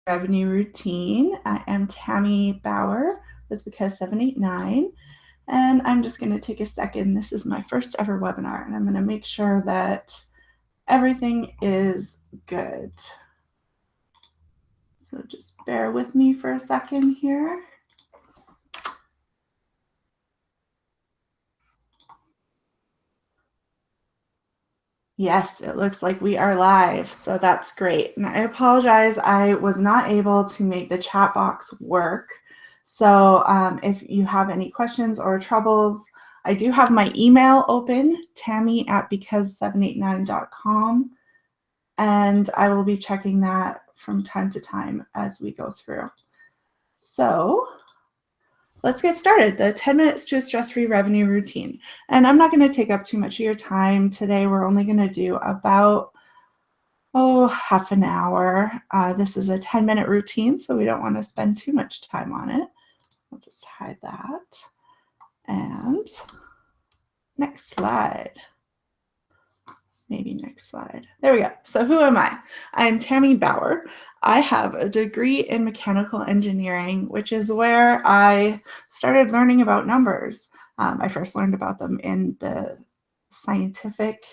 Revenue Routine. I am Tammy Bauer with Because 789, and I'm just going to take a second. This is my first ever webinar, and I'm going to make sure that everything is good. So just bear with me for a second here. Yes, it looks like we are live, so that's great. And I apologize, I was not able to make the chat box work. So if you have any questions or troubles, I do have my email open, tammy@because789.com, and I will be checking that from time to time as we go through. So let's get started. The 10 minutes to a stress-free revenue routine. And I'm not going to take up too much of your time today. We're only going to do about half an hour. This is a 10-minute routine, so we don't want to spend too much time on it. I'll just hide that. And next slide. Maybe next slide. There we go. So who am I? I am Tammy Bauer. I have a degree in mechanical engineering, which is where I started learning about numbers. I first learned about them in the scientific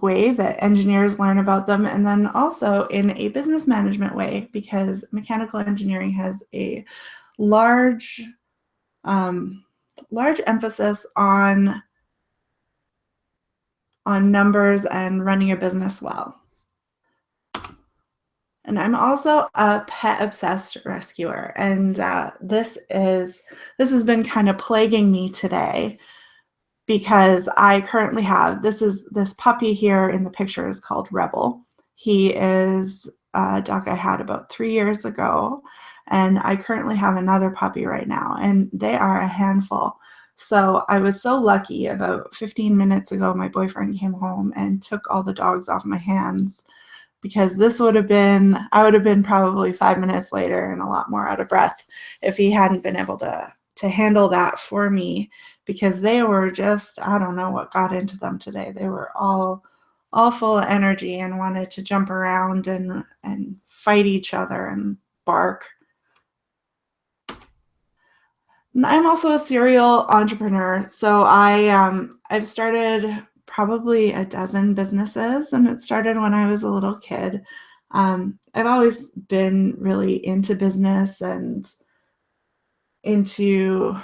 way that engineers learn about them, and then also in a business management way, because mechanical engineering has a large emphasis on numbers and running a business well. And I'm also a pet obsessed rescuer, and this has been kind of plaguing me today, because I currently have this puppy here in the picture is called Rebel. He is a dog I had about 3 years ago, and I currently have another puppy right now, and they are a handful. So I was so lucky. About 15 minutes ago, my boyfriend came home and took all the dogs off my hands, because I would have been probably 5 minutes later and a lot more out of breath if he hadn't been able to handle that for me, because they were just, I don't know what got into them today. They were all full of energy and wanted to jump around and fight each other and bark. And I'm also a serial entrepreneur. So I've started probably a dozen businesses, and it started when I was a little kid. I've always been really into business and into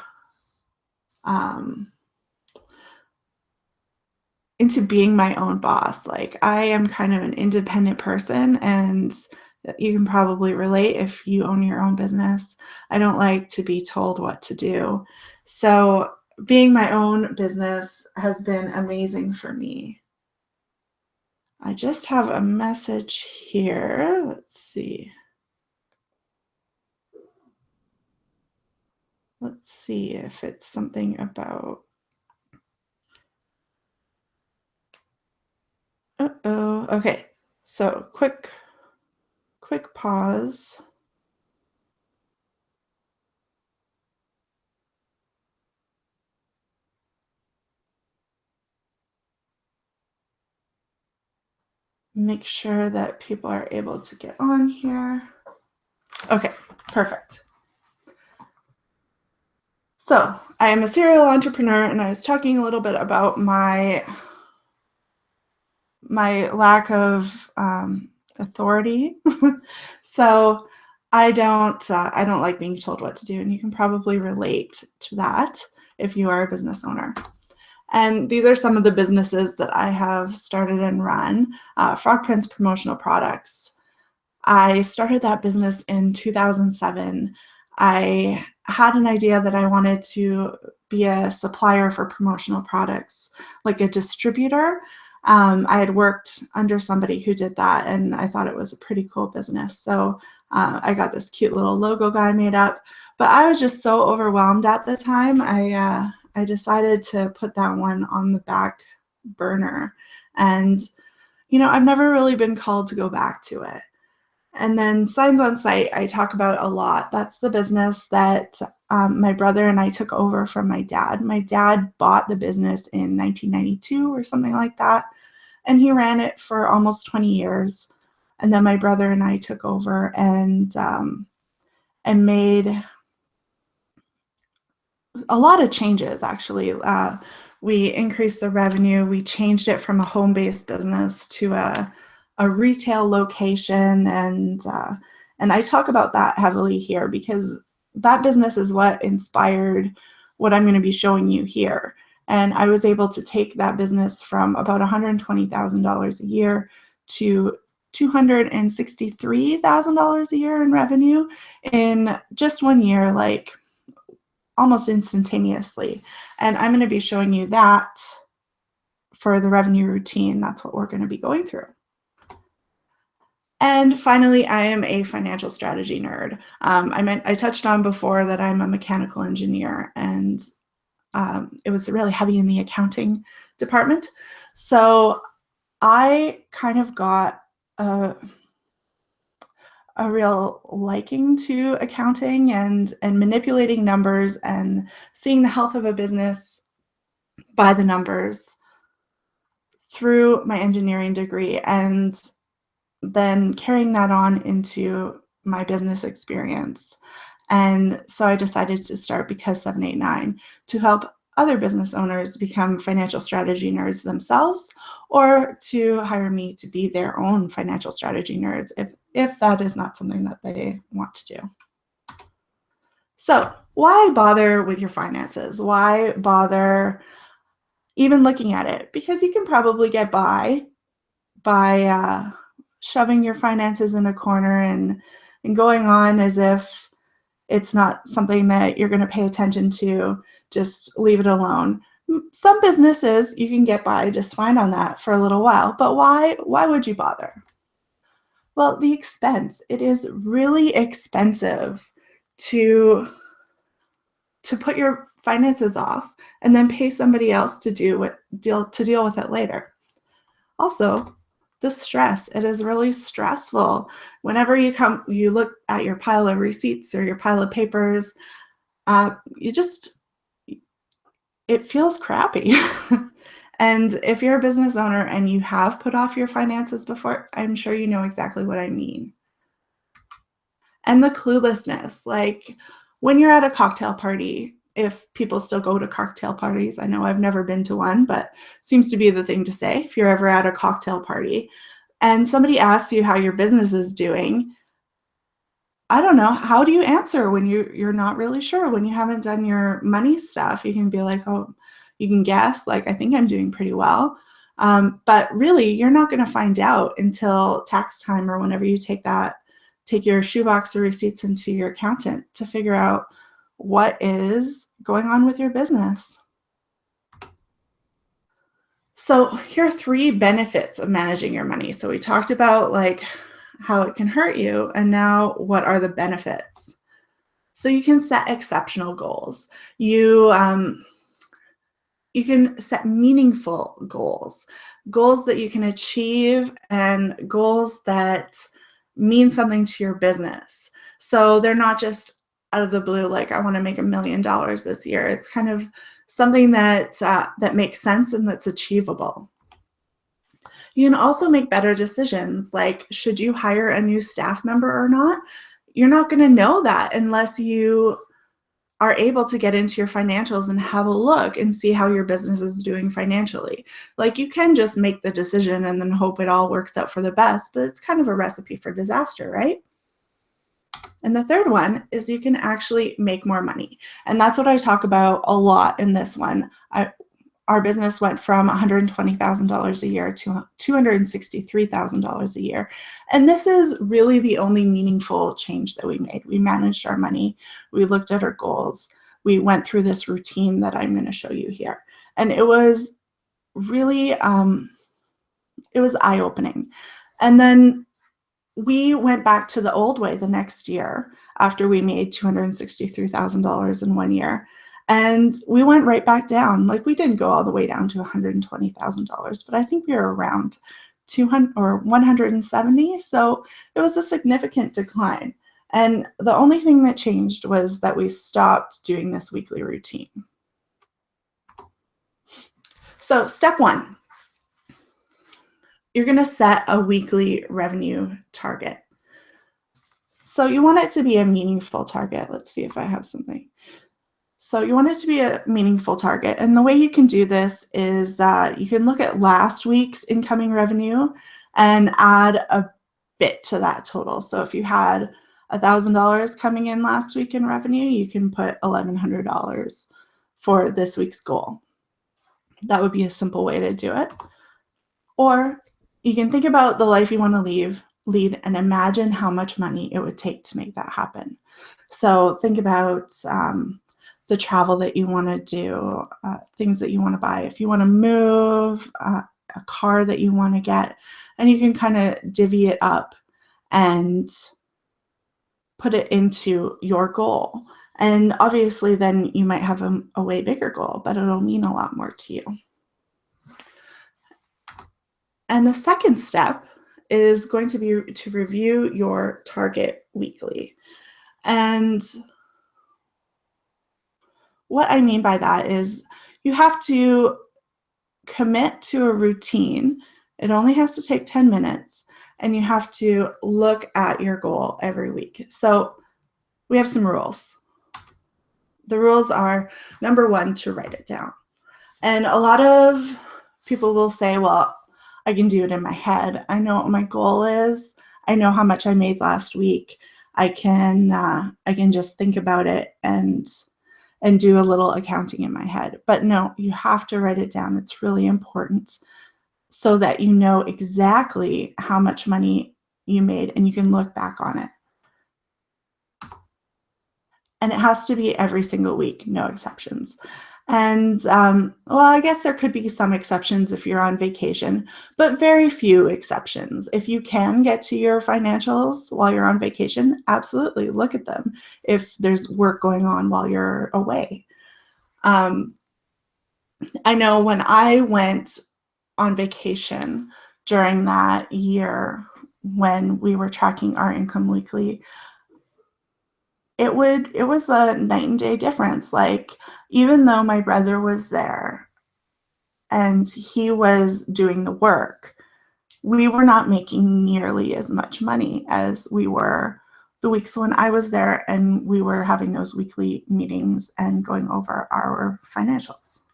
being my own boss. Like, I am kind of an independent person, and you can probably relate if you own your own business. I don't like to be told what to do. So being my own business has been amazing for me. I just have a message here. Let's see. Let's see if it's something about... Uh-oh. Okay. So quick pause. Make sure that people are able to get on here. Okay, perfect. So I am a serial entrepreneur, and I was talking a little bit about my lack of authority. So I don't like being told what to do, and you can probably relate to that if you are a business owner. And these are some of the businesses that I have started and run. Frog Prince Promotional Products. I started that business in 2007. I had an idea that I wanted to be a supplier for promotional products, like a distributor. I had worked under somebody who did that, and I thought it was a pretty cool business. So I got this cute little logo guy made up, but I was just so overwhelmed at the time. I decided to put that one on the back burner, and I've never really been called to go back to it. And then Signs on Site, I talk about a lot. That's the business that my brother and I took over from my dad. My dad bought the business in 1992 or something like that, and he ran it for almost 20 years. And then my brother and I took over and made a lot of changes, actually. We increased the revenue. We changed it from a home-based business to a retail location. And I talk about that heavily here because that business is what inspired what I'm going to be showing you here. And I was able to take that business from about $120,000 a year to $263,000 a year in revenue in just 1 year, like almost instantaneously. And I'm going to be showing you that for the revenue routine. That's what we're going to be going through. And finally, I am a financial strategy nerd. I touched on before that I'm a mechanical engineer, and it was really heavy in the accounting department. So I kind of got a real liking to accounting and manipulating numbers and seeing the health of a business by the numbers through my engineering degree, and then carrying that on into my business experience. And so I decided to start Because 789 to help other business owners become financial strategy nerds themselves, or to hire me to be their own financial strategy nerds if that is not something that they want to do. So why bother with your finances? Why bother even looking at it? Because you can probably get by shoving your finances in a corner and going on as if it's not something that you're going to pay attention to. Just leave it alone. Some businesses you can get by just fine on that for a little while, but why would you bother? Well, the expense. It is really expensive to put your finances off and then pay somebody else to deal with it later. Also, the stress. It is really stressful. Whenever you look at your pile of receipts or your pile of papers, it feels crappy. And if you're a business owner and you have put off your finances before, I'm sure you know exactly what I mean. And the cluelessness, like when you're at a cocktail party, if people still go to cocktail parties, I know I've never been to one, but seems to be the thing to say if you're ever at a cocktail party and somebody asks you how your business is doing, I don't know, how do you answer when you're not really sure, when you haven't done your money stuff? You can be like, oh, you can guess, like, I think I'm doing pretty well. But really, you're not going to find out until tax time or whenever you take your shoebox of receipts into your accountant to figure out what is going on with your business. So here are 3 benefits of managing your money. So we talked about like how it can hurt you, and now what are the benefits? So you can set exceptional goals. You can set meaningful goals that you can achieve, and goals that mean something to your business. So they're not just out of the blue, like I want to make $1 million this year. It's kind of something that makes sense and that's achievable. You can also make better decisions, like should you hire a new staff member or not? You're not going to know that unless you are able to get into your financials and have a look and see how your business is doing financially. Like you can just make the decision and then hope it all works out for the best, but it's kind of a recipe for disaster, right? And the third one is you can actually make more money. And that's what I talk about a lot in this one. Our business went from $120,000 a year to $263,000 a year. And this is really the only meaningful change that we made. We managed our money. We looked at our goals. We went through this routine that I'm going to show you here. And it was really, it was eye-opening. And then we went back to the old way the next year after we made $263,000 in 1 year. And we went right back down. Like we didn't go all the way down to $120,000, but I think we were around 200 or 170. So it was a significant decline. And the only thing that changed was that we stopped doing this weekly routine. So step 1, you're going to set a weekly revenue target. So you want it to be a meaningful target. Let's see if I have something. So you want it to be a meaningful target. And the way you can do this is you can look at last week's incoming revenue and add a bit to that total. So if you had $1,000 coming in last week in revenue, you can put $1,100 for this week's goal. That would be a simple way to do it. Or you can think about the life you want to lead and imagine how much money it would take to make that happen. So think about the travel that you want to do, things that you want to buy. If you want to move, a car that you want to get, and you can kind of divvy it up and put it into your goal. And obviously then you might have a way bigger goal, but it'll mean a lot more to you. And the second step is going to be to review your target weekly. And what I mean by that is you have to commit to a routine. It only has to take 10 minutes, and you have to look at your goal every week. So we have some rules. The rules are, number one, to write it down. And a lot of people will say, well, I can do it in my head. I know what my goal is. I know how much I made last week. I can just think about it and do a little accounting in my head. But no, you have to write it down. It's really important so that you know exactly how much money you made and you can look back on it. And it has to be every single week, no exceptions. And well, I guess there could be some exceptions if you're on vacation, but very few exceptions. If you can get to your financials while you're on vacation, absolutely look at them if there's work going on while you're away. I know when I went on vacation during that year when we were tracking our income weekly, it was a night and day difference. Like, even though my brother was there and he was doing the work, we were not making nearly as much money as we were the weeks when I was there and we were having those weekly meetings and going over our financials.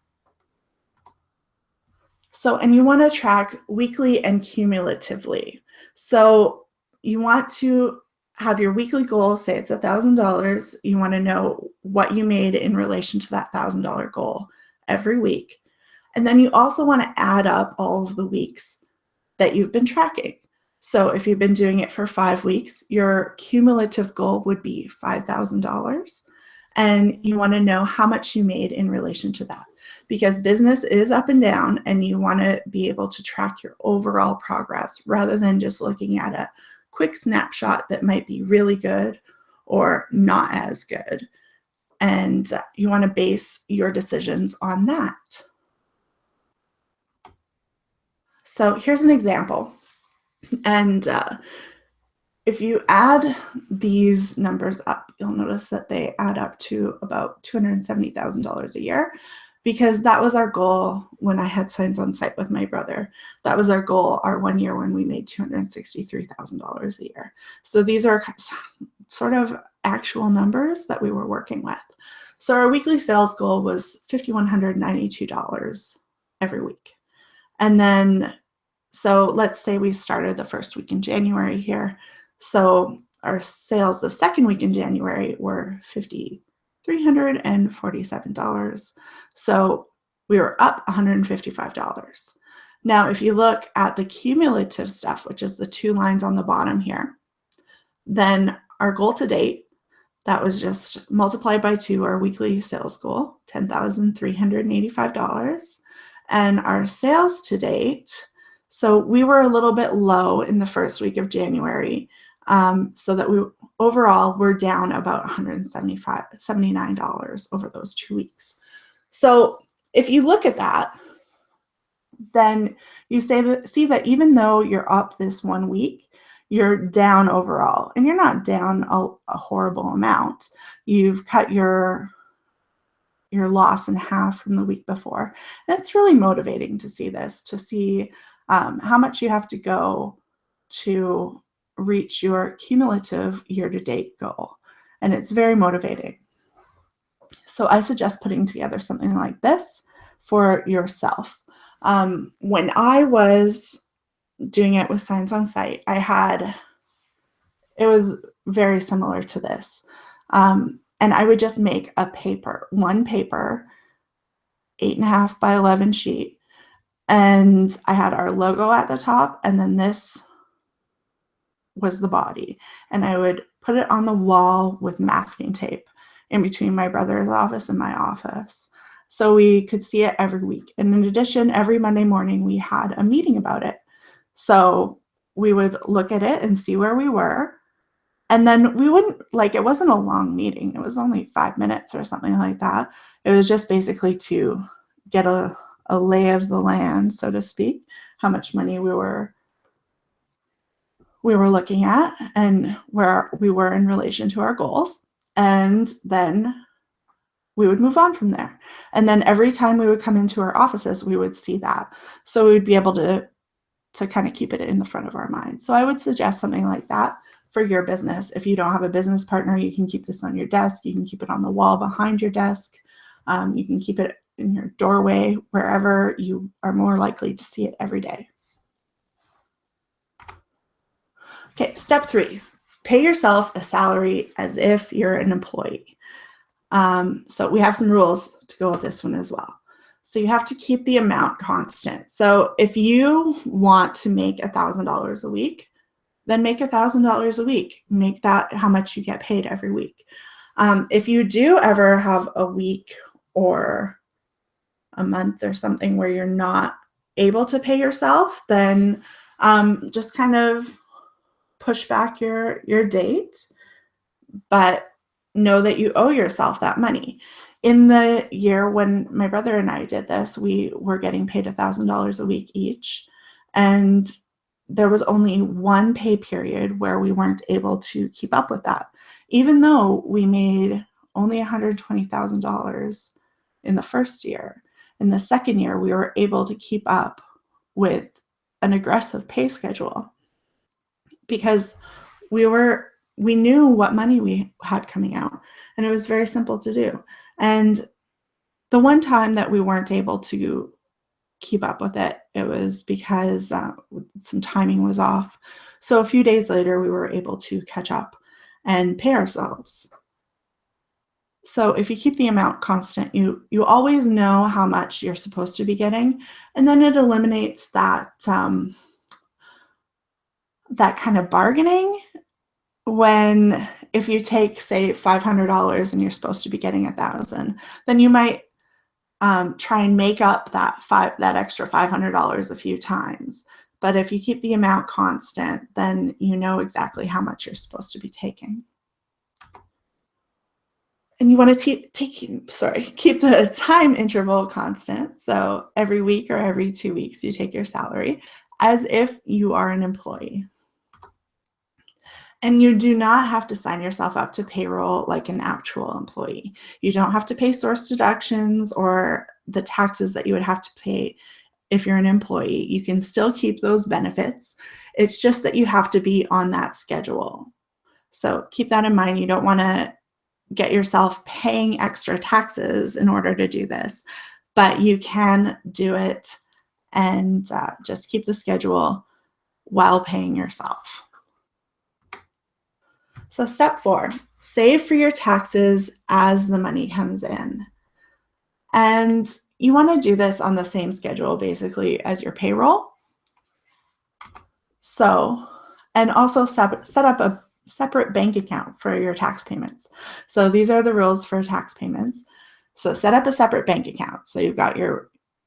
So, and you want to track weekly and cumulatively. So you want to have your weekly goal, say it's $1,000. You want to know what you made in relation to that $1,000 goal every week. And then you also want to add up all of the weeks that you've been tracking. So if you've been doing it for 5 weeks, your cumulative goal would be $5,000. And you want to know how much you made in relation to that. Because business is up and down, and you want to be able to track your overall progress rather than just looking at a quick snapshot that might be really good or not as good. And you want to base your decisions on that. So here's an example. And if you add these numbers up, you'll notice that they add up to about $270,000 a year, because that was our goal when I had Signs on Sight with my brother. That was our goal, our 1 year when we made $263,000 a year. So these are sort of actual numbers that we were working with. So our weekly sales goal was $5,192 every week. And then, so let's say we started the first week in January here. So our sales the second week in January were $5,347. So we were up $155. Now, if you look at the cumulative stuff, which is the 2 lines on the bottom here, then our goal to date, that was just multiplied by 2, our weekly sales goal, $10,385. And our sales to date, so we were a little bit low in the first week of January, so that we overall we're down about $79 over those 2 weeks. So if you look at that, then you see that even though you're up this 1 week, you're down overall, and you're not down a horrible amount. You've cut your loss in half from the week before. That's really motivating to see this, to see how much you have to go to reach your cumulative year-to-date goal. And it's very motivating. So I suggest putting together something like this for yourself. When I was doing it with Signs on Site, it was very similar to this. And I would just make one paper, 8.5 by 11 sheet. And I had our logo at the top, and then this was the body. And I would put it on the wall with masking tape in between my brother's office and my office, so we could see it every week. And in addition, every Monday morning we had a meeting about it. So we would look at it and see where we were. And then we wouldn't, it wasn't a long meeting. It was only 5 minutes or something like that. It was just basically to get a lay of the land, so to speak, how much money we were looking at and where we were in relation to our goals. And then we would move on from there. And then every time we would come into our offices, we would see that. So we would be able to kind of keep it in the front of our minds. So I would suggest something like that for your business. If you don't have a business partner, you can keep this on your desk. You can keep it on the wall behind your desk. You can keep it in your doorway, wherever you are more likely to see it every day. Okay, step 3, pay yourself a salary as if you're an employee. So we have some rules to go with this one as well. So you have to keep the amount constant. So if you want to make $1,000 a week, then make $1,000 a week. Make that how much you get paid every week. If you do ever have a week or a month or something where you're not able to pay yourself, then just kind of push back your date, but know that you owe yourself that money. In the year when my brother and I did this, we were getting paid $1,000 a week each, and there was only one pay period where we weren't able to keep up with that, even though we made only $120,000 in the first year. In the second year, we were able to keep up with an aggressive pay schedule because we knew what money we had coming out, and it was very simple to do. And the one time that we weren't able to keep up with it, it was because some timing was off. So a few days later, we were able to catch up and pay ourselves. So if you keep the amount constant, you always know how much you're supposed to be getting, and then it eliminates that that kind of bargaining. When if you take, say, $500 and you're supposed to be getting $1,000, then you might try and make up that extra $500 a few times. But if you keep the amount constant, then you know exactly how much you're supposed to be taking. And you want to keep the time interval constant. So every week or every 2 weeks, you take your salary as if you are an employee. And you do not have to sign yourself up to payroll like an actual employee. You don't have to pay source deductions or the taxes that you would have to pay if you're an employee. You can still keep those benefits. It's just that you have to be on that schedule. So keep that in mind. You don't want to get yourself paying extra taxes in order to do this, but you can do it and just keep the schedule while paying yourself. So step 4, save for your taxes as the money comes in. And you want to do this on the same schedule basically as your payroll. So, and also set up a separate bank account for your tax payments. So these are the rules for tax payments. So set up a separate bank account. So you've got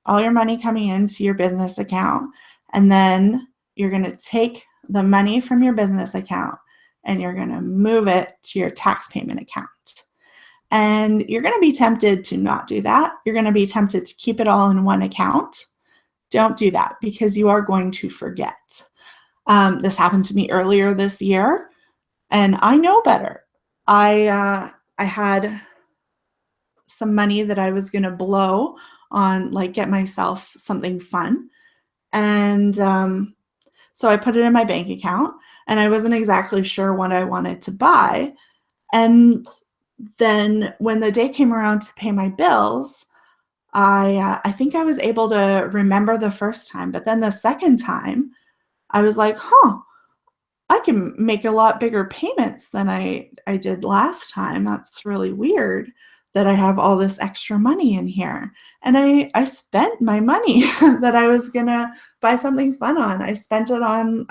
all your money coming into your business account, and then you're going to take the money from your business account and you're going to move it to your tax payment account. And you're going to be tempted to not do that. You're going to be tempted to keep it all in one account. Don't do that because you are going to forget. This happened to me earlier this year, and I know better. I had some money that I was going to blow on, get myself something fun. And so I put it in my bank account, and I wasn't exactly sure what I wanted to buy. And then when the day came around to pay my bills, I think I was able to remember the first time, but then the second time, I was like, huh, I can make a lot bigger payments than I did last time. That's really weird that I have all this extra money in here. And I spent my money that I was gonna buy something fun on. I spent it on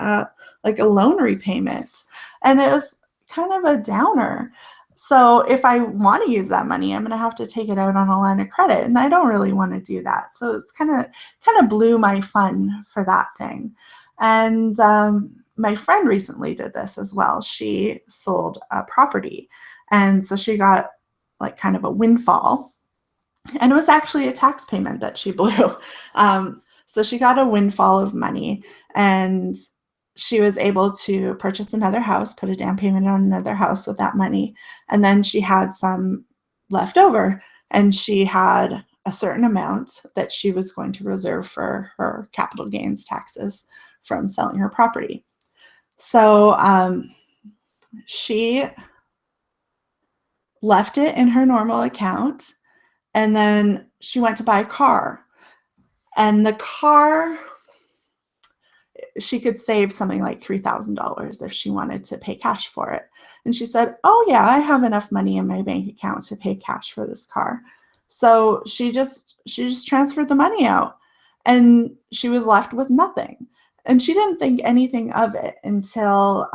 like a loan repayment, and it was kind of a downer. So if I want to use that money, I'm gonna have to take it out on a line of credit, and I don't really want to do that. So it's kind of blew my fun for that thing. And my friend recently did this as well. She sold a property, and so she got like kind of a windfall, and it was actually a tax payment that she blew. So she got a windfall of money, and she was able to purchase another house, put a down payment on another house with that money, and then she had some left over, and she had a certain amount that she was going to reserve for her capital gains taxes from selling her property. So she left it in her normal account, and then she went to buy a car. And the car, she could save something like $3,000 if she wanted to pay cash for it. And she said, oh yeah, I have enough money in my bank account to pay cash for this car. So she just transferred the money out, and she was left with nothing. And she didn't think anything of it until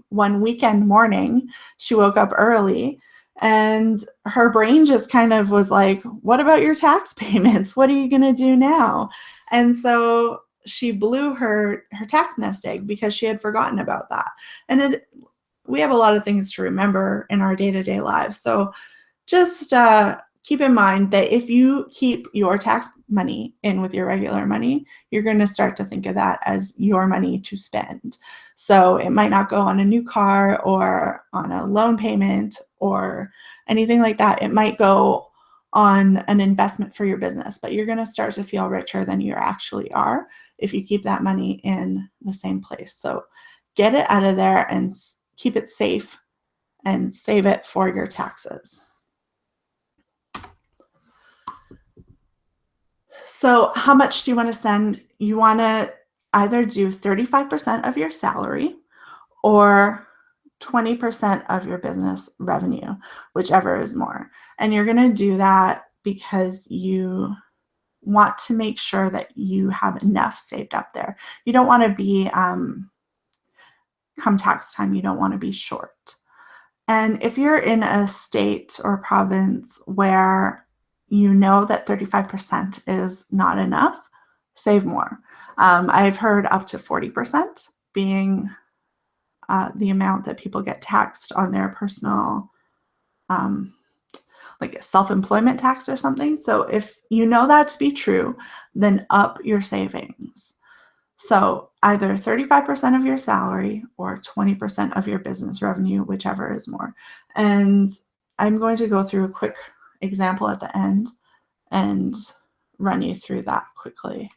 one weekend morning. She woke up early, and her brain just kind of was like, what about your tax payments? What are you going to do now? And so she blew her tax nest egg because she had forgotten about that. And we have a lot of things to remember in our day-to-day lives. So just keep in mind that if you keep your tax money in with your regular money, you're going to start to think of that as your money to spend. So it might not go on a new car or on a loan payment or anything like that. It might go on an investment for your business, but you're going to start to feel richer than you actually are if you keep that money in the same place. So get it out of there and keep it safe and save it for your taxes. So how much do you want to send? You want to either do 35% of your salary or 20% of your business revenue, whichever is more. And you're going to do that because you want to make sure that you have enough saved up there. You don't want to be, come tax time, you don't want to be short. And if you're in a state or province where you know that 35% is not enough, save more. I've heard up to 40% being the amount that people get taxed on their personal, like a self-employment tax or something. So if you know that to be true, then up your savings. So either 35% of your salary or 20% of your business revenue, whichever is more. And I'm going to go through a quick example at the end and run you through that quickly.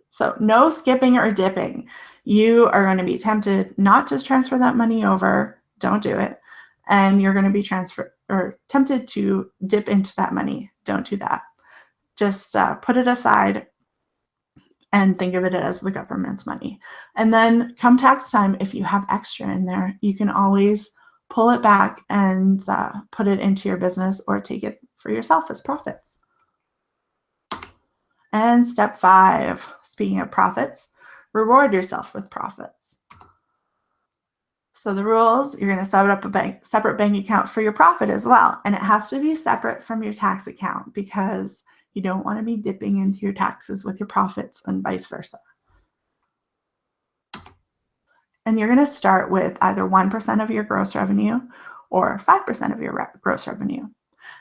So no skipping or dipping. You are going to be tempted not to transfer that money over. Don't do it. And you're going to be tempted to dip into that money. Don't do that. Just put it aside and think of it as the government's money. And then come tax time, if you have extra in there, you can always pull it back and put it into your business or take it for yourself as profits. And step 5, speaking of profits, reward yourself with profits. So the rules, you're going to set up a separate bank account for your profit as well. And it has to be separate from your tax account because you don't want to be dipping into your taxes with your profits and vice versa. And you're going to start with either 1% of your gross revenue or 5% of your gross revenue.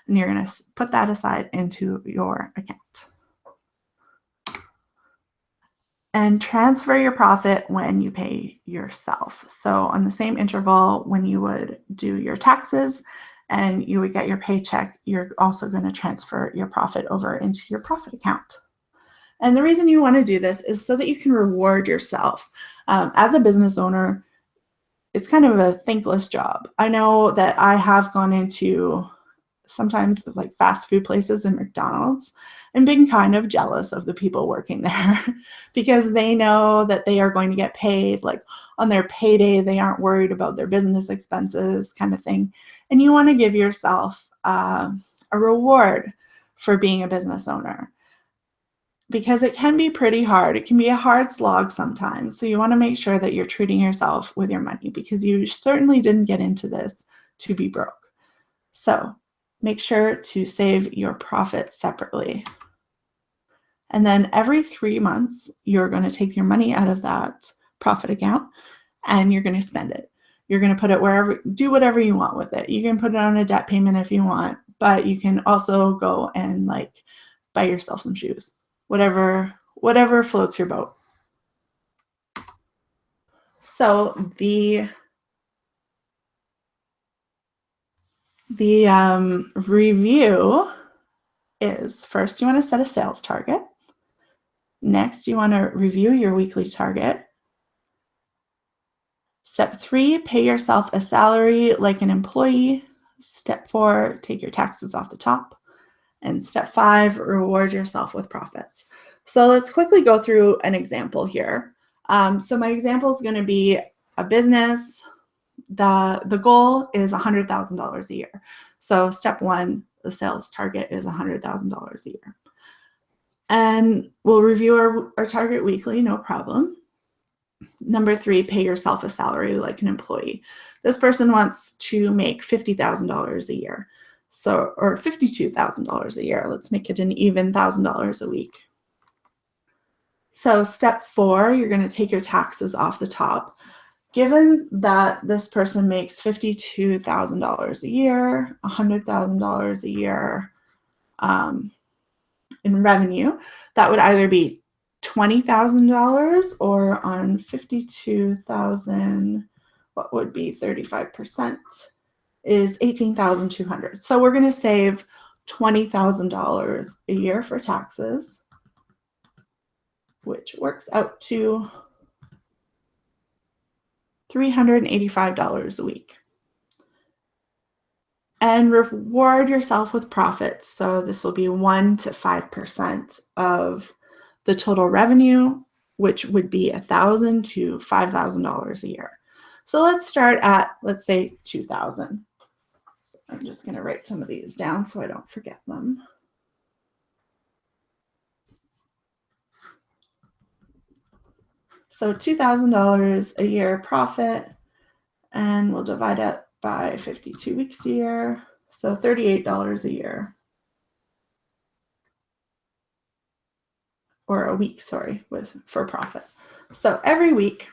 And you're going to put that aside into your account. And transfer your profit when you pay yourself. So on the same interval when you would do your taxes and you would get your paycheck, you're also going to transfer your profit over into your profit account. And the reason you want to do this is so that you can reward yourself. As a business owner, it's kind of a thankless job. I know that I have gone into sometimes like fast food places and McDonald's and been kind of jealous of the people working there because they know that they are going to get paid like on their payday. They aren't worried about their business expenses kind of thing. And you want to give yourself a reward for being a business owner because it can be pretty hard. It can be a hard slog sometimes. So you want to make sure that you're treating yourself with your money because you certainly didn't get into this to be broke. So make sure to save your profit separately. And then every 3 months, you're going to take your money out of that profit account and you're going to spend it. You're going to put it wherever, do whatever you want with it. You can put it on a debt payment if you want, but you can also go and like buy yourself some shoes, whatever floats your boat. So the review is first you want to set a sales target. Next, you want to review your weekly target. Step 3, pay yourself a salary like an employee. Step 4, take your taxes off the top. And step 5, reward yourself with profits. So let's quickly go through an example here. So my example is going to be a business. The goal is $100,000 a year. So step 1, the sales target is $100,000 a year. And we'll review our target weekly, no problem. Number 3, pay yourself a salary like an employee. This person wants to make $50,000 a year. So, or $52,000 a year. Let's make it an even $1,000 a week. So step 4, you're going to take your taxes off the top. Given that this person makes $52,000 a year, $100,000 a year in revenue, that would either be $20,000 or on 52,000, what would be 35% is 18,200. So we're going to save $20,000 a year for taxes, which works out to $385 a week. And reward yourself with profits. So this will be 1 to 5% of the total revenue, which would be $1,000 to $5,000 a year. So let's start at, let's say, $2,000. So I'm just going to write some of these down so I don't forget them. So $2,000 a year profit, and we'll divide it by 52 weeks a year, so $38 a year. Or a week, sorry, for profit. So every week,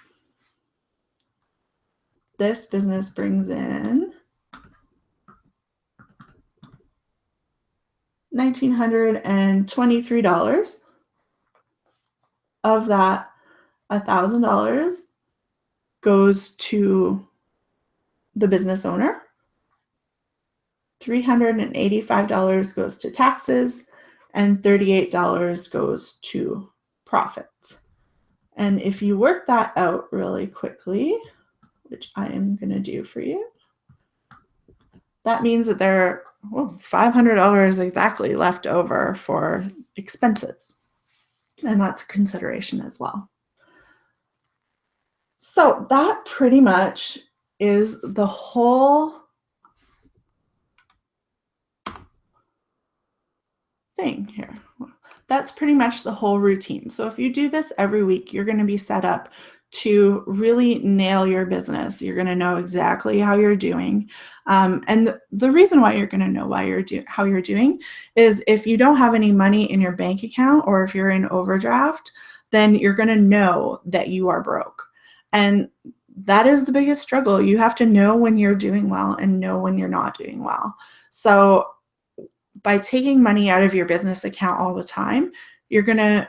this business brings in $1,923. Of that, $1,000 goes to the business owner. $385 goes to taxes, and $38 goes to profit. And if you work that out really quickly, which I am going to do for you, that means that there are $500 exactly left over for expenses. And that's a consideration as well. So that pretty much is the whole thing here. That's pretty much the whole routine. So if you do this every week, you're going to be set up to really nail your business. You're going to know exactly how you're doing. And the reason why you're going to know how you're doing is if you don't have any money in your bank account or if you're in overdraft, then you're going to know that you are broke. And that is the biggest struggle. You have to know when you're doing well and know when you're not doing well. So by taking money out of your business account all the time, you're going to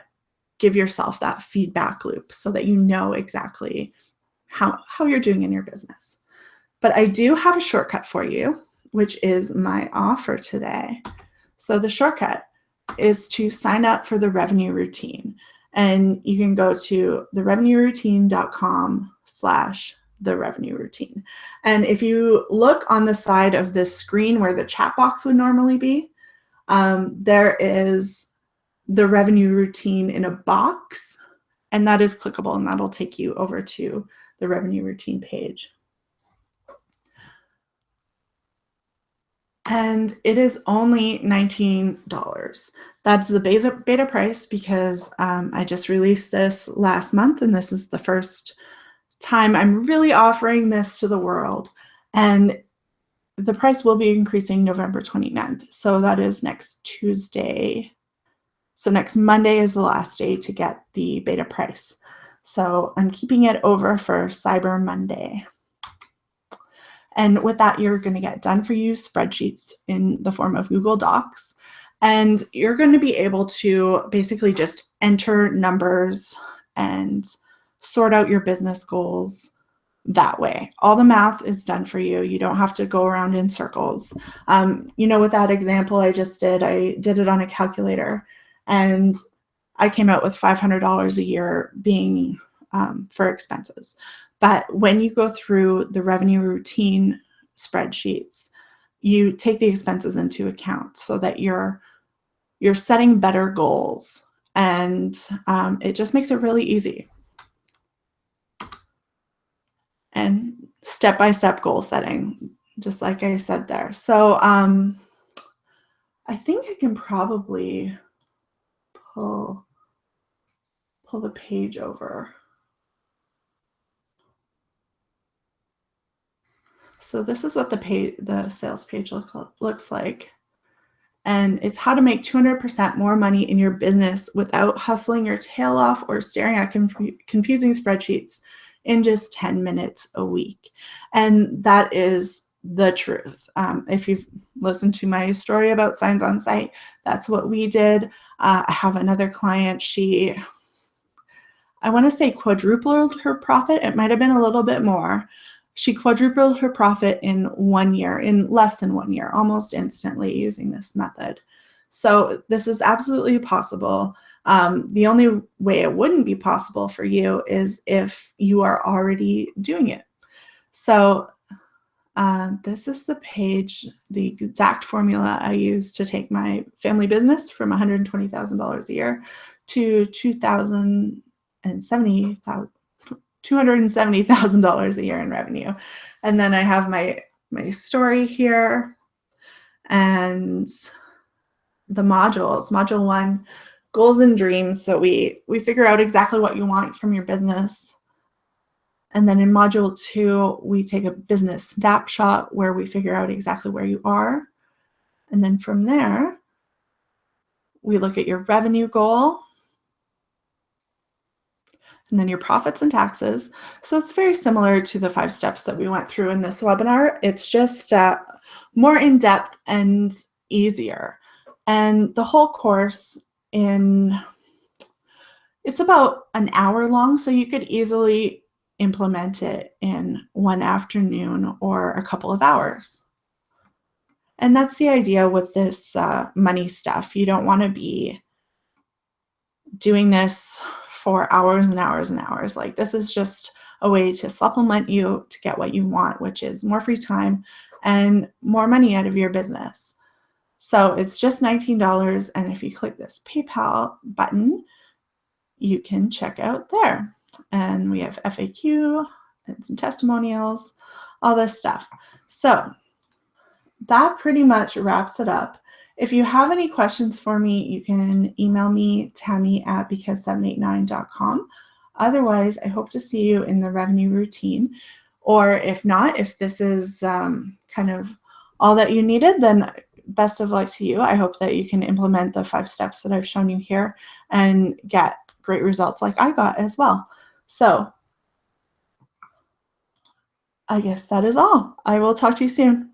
give yourself that feedback loop so that you know exactly how you're doing in your business. But I do have a shortcut for you, which is my offer today. So the shortcut is to sign up for the revenue routine. And you can go to therevenueroutine.com/therevenueroutine. And if you look on the side of this screen where the chat box would normally be, there is the revenue routine in a box, and that is clickable, and that'll take you over to the revenue routine page. And it is only $19. That's the beta price because I just released this last month, and this is the first time I'm really offering this to the world. And the price will be increasing November 29th. So that is next Tuesday. So next Monday is the last day to get the beta price. So I'm keeping it over for Cyber Monday. And with that, you're going to get done for you spreadsheets in the form of Google Docs. And you're going to be able to basically just enter numbers and sort out your business goals that way. All the math is done for you. You don't have to go around in circles. With that example I just did, I did it on a calculator, and I came out with $500 a year being for expenses. But when you go through the revenue routine spreadsheets, you take the expenses into account so that you're setting better goals, and it just makes it really easy. And step-by-step goal setting, just like I said there. So I think I can probably pull the page over. So this is what the sales page looks like. And it's how to make 200% more money in your business without hustling your tail off or staring at confusing spreadsheets in just 10 minutes a week. And that is the truth. If you've listened to my story about Signs on Site, that's what we did. I have another client. I want to say quadrupled her profit. It might have been a little bit more. She quadrupled her profit in 1 year, in less than 1 year, almost instantly using this method. So this is absolutely possible. The only way it wouldn't be possible for you is if you are already doing it. So this is the page, the exact formula I use to take my family business from $120,000 a year to $270,000 a year in revenue. And then I have my story here and the modules. Module 1, goals and dreams. So we figure out exactly what you want from your business. And then in module 2, we take a business snapshot where we figure out exactly where you are. And then from there, we look at your revenue goal, and then your profits and taxes. So it's very similar to the 5 steps that we went through in this webinar. It's just more in-depth and easier. And the whole course it's about an hour long, so you could easily implement it in one afternoon or a couple of hours. And that's the idea with this money stuff. You don't want to be doing this for hours and hours and hours. Like, this is just a way to supplement you to get what you want, which is more free time and more money out of your business. So it's just $19. And if you click this PayPal button, you can check out there. And we have FAQ and some testimonials, all this stuff. So that pretty much wraps it up. If you have any questions for me, you can email me, tammy@because789.com. Otherwise, I hope to see you in the revenue routine. Or if not, if this is kind of all that you needed, then best of luck to you. I hope that you can implement the 5 steps that I've shown you here and get great results like I got as well. So I guess that is all. I will talk to you soon.